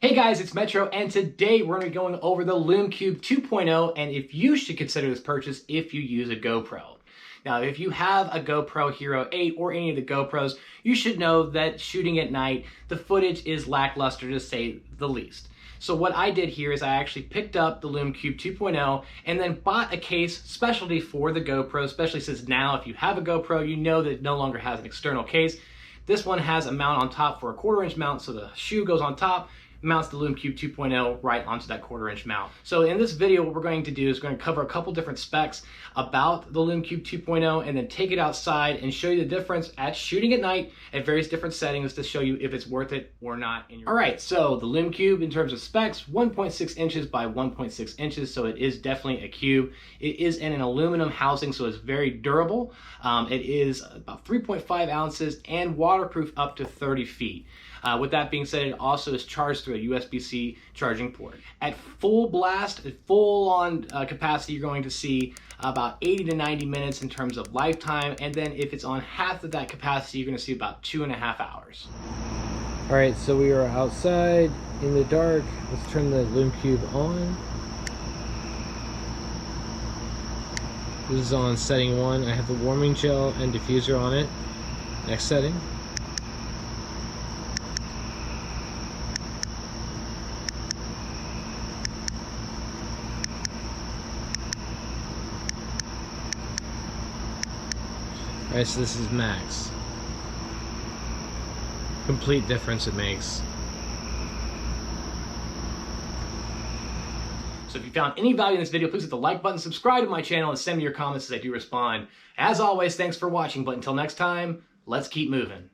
Hey guys, it's Metro, and today we're going to be going over the Lume Cube 2.0 and if you should consider this purchase if you use a GoPro. Now, if you have a GoPro Hero 8 or any of the GoPros, you should know that shooting at night, the footage is lackluster to say the least. So what I did here is I actually picked up the Lume Cube 2.0 and then bought a case specialty for the GoPro, especially since now if you have a GoPro, you know that it no longer has an external case. This one has a mount on top for a 1/4 inch mount, so the shoe goes on top, mounts the Lume Cube 2.0 right onto that 1/4 inch mount. So in this video, what we're going to do is we're going to cover a couple different specs about the Lume Cube 2.0 and then take it outside and show you the difference at shooting at night at various different settings to show you if it's worth it or not. All right, so the Lume Cube in terms of specs, 1.6 inches by 1.6 inches, so it is definitely a cube. It is in an aluminum housing, so it's very durable. It is about 3.5 ounces and waterproof up to 30 feet. With that being said, it also is charged through a USB-C charging port. At full blast, at full-on capacity, you're going to see about 80 to 90 minutes in terms of lifetime, and then if it's on half of that capacity, you're going to see about 2.5 hours. All right, so we are outside in the dark. Let's turn the Lume Cube on. This is on setting 1. I have the warming gel and diffuser on it. Next setting. Alright, so this is max. Complete difference it makes. So if you found any value in this video, please hit the like button, subscribe to my channel, and send me your comments as I do respond. As always, thanks for watching, but until next time, let's keep moving.